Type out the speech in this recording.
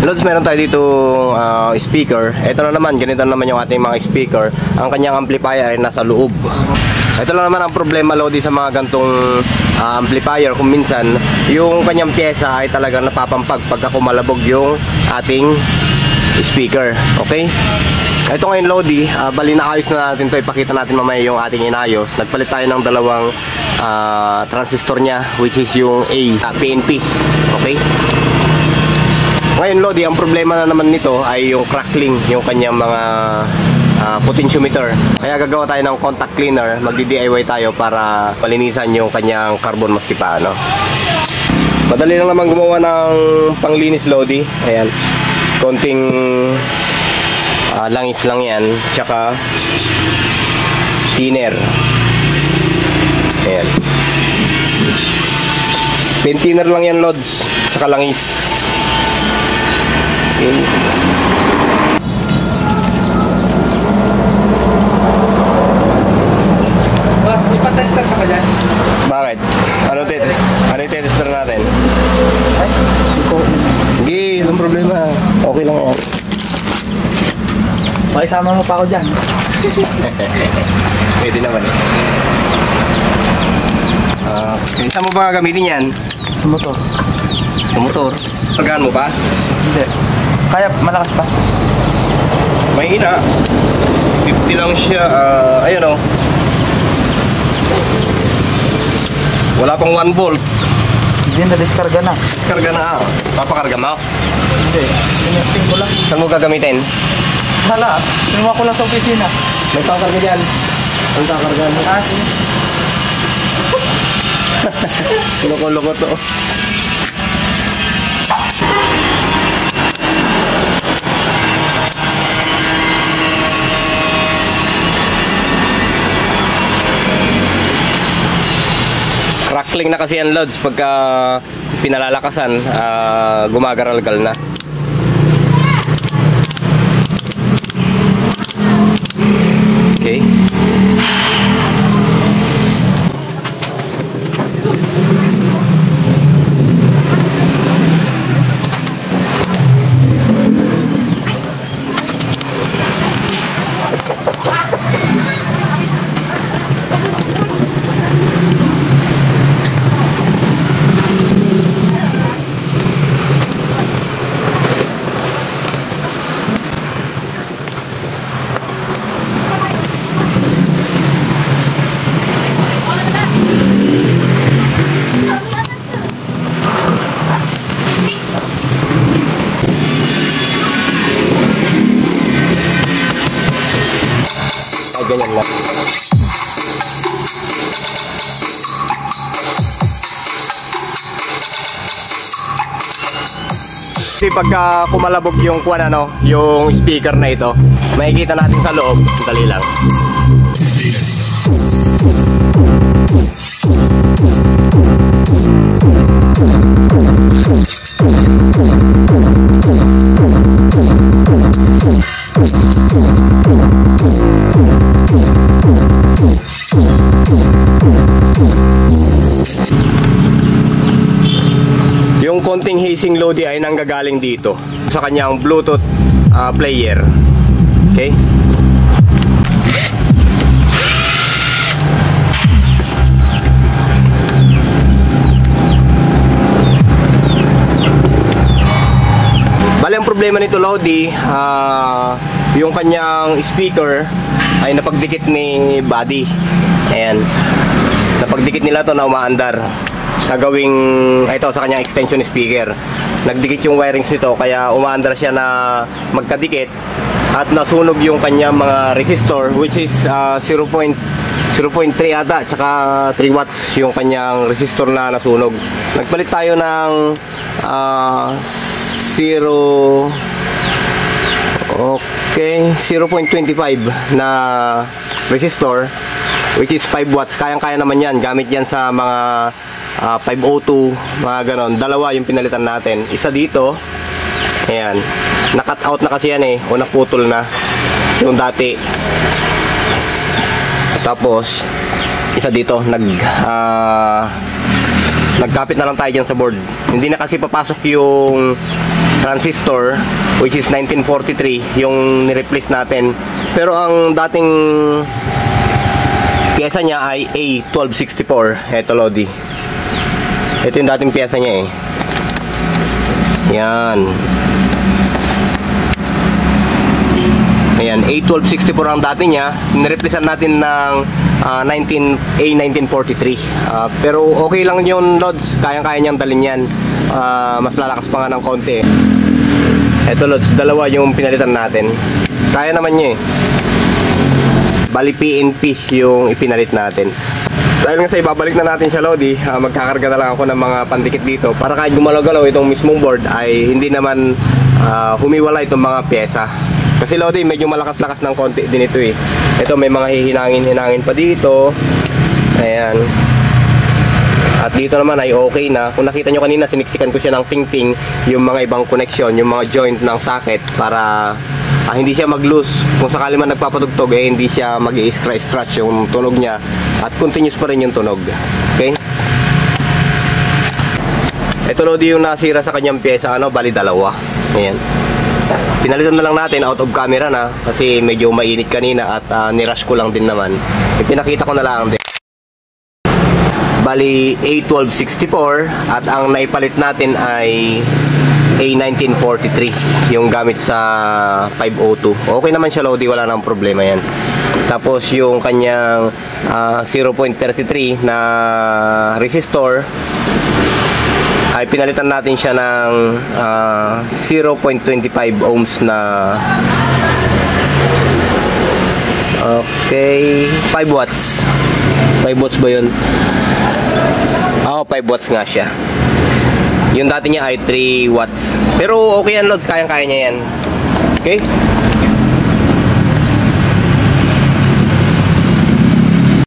Lods, meron tayo dito speaker. Ito na naman, ganito naman yung ating mga speaker. Ang kanyang amplifier ay nasa loob. Ito lang naman ang problema, Lodi, sa mga gantong amplifier. Kung minsan, yung kanyang pyesa ay talagang napapampag pagka kumalabog yung ating speaker. Okay? Ito ngayon, Lodi, bali na ayos na natin to. Ipakita natin mamaya yung ating inayos. Nagpalit tayo ng dalawang transistor nya, which is yung PNP. Okay? Ngayon, Lodi, ang problema na naman nito ay yung crackling, yung kanyang mga potentiometer. Kaya gagawa tayo ng contact cleaner, magdi-DIY tayo para palinisan yung kanyang carbon maski pa, ano? Madali lang naman gumawa ng panglinis, Lodi. Ayan, konting langis lang yan, tsaka thinner. Ayan, paint thinner lang yan, Lods, tsaka langis. Okay. Boss, ipa-tester ka ba dyan? Bakit? Ano yung tester natin? Ay, Hindi, walang problema. Okay lang yan. makisama mo pa ako dyan. Pwede naman eh. Saan mo ba gamitin yan? Sa motor. Sa motor? Pagaan mo pa? Hindi. Kaya malakas pa. May ina. 50 lang siya. Ayun o. Wala pang 1 volt. Hindi na diskarga na. Diskarga na. Papakarga mo? Hindi. Pinesting ko lang. Saan mo gagamitin? Hala, pinuha ko lang sa opisina. May pakarga dyan. Ang kakarga mo. Loko-loko to. Crackling na kasi yan, Lods, pagka pinalalakasan, gumagaralgal na. Okay. Ganyan lang. Kasi pagka kumalabog yung yung speaker na ito, makikita natin sa loob. Dali lang. Yung konting hazing, Lodi, ay nanggagaling dito sa kanyang Bluetooth player. Okay? Bali, ang problema nito, Lodi, yung kanyang speaker ay napagdikit ni body. Ayan, napagdikit nila to na umaandar sa gawing ito sa kanyang extension speaker. Nagdikit yung wirings nito, kaya umaandar siya na magkadikit at nasunog yung kanyang mga resistor, which is 0.3 ata, tsaka 3 watts yung kanyang resistor na nasunog. Nagpalit tayo ng 0.25 na resistor, which is 5 watts. Kayang-kaya naman yan, gamit yan sa mga 502, mga ganon. Dalawa yung pinalitan natin, isa dito, ayan, na-cut out na kasi yan eh, o naputol na yung dati. Tapos isa dito, nagkapit na lang tayo dyan sa board. Hindi na kasi papasok yung transistor, which is 1943 yung nireplace natin. Pero ang dating pyesa niya ay A1264. Eto, Lodi. Ito yung dating pyesa niya eh. Yan. Ayan, A1264 ang dati niya. Nireplacean natin ng A1943. Pero okay lang yun, Lods. Kayang-kaya niyang dalhin yan. Mas lalakas pa nga ng konti. Eto, Lods, dalawa yung pinalitan natin. Kaya naman niya eh. Bali PNP yung ipinalit natin. Dahil nga sa ibabalik na natin siya, Lodi, magkakarga na lang ako ng mga pandikit dito para kahit gumalaw-galaw itong mismong board ay hindi naman humiwala itong mga pyesa. Kasi, Lodi, medyo malakas-lakas ng konti din ito eh. Ito may mga hihinangin-hinangin pa dito. Ayan. At dito naman ay okay na. Kung nakita nyo kanina, siniksikan ko siya ng ting-ting yung mga ibang connection, yung mga joint ng socket para hindi siya mag-loose. Kung sakali man nagpapatugtog eh hindi siya mag-i-scratch yung tunog niya at continuous pa rin yung tunog. Okay? Ito, Lodi, yung nasira sa kanyang pyesa, bali dalawa. Ayan. Pinalitan na lang natin out of camera na kasi medyo mainit kanina at nirush ko lang din naman. Ipinakita ko na lang din. Bali A1264 at ang naipalit natin ay A1943 yung gamit sa 502. Okay naman siya, Lodi, wala nang problema yan. Tapos yung kanyang 0.33 na resistor ay pinalitan natin siya ng 0.25 ohms na okay, 5 watts. 5 watts ba yun? 5 watts nga siya. Yung dati niya ay 3 watts. Pero okay yan, Lods, kayang-kaya niya yan. Okay?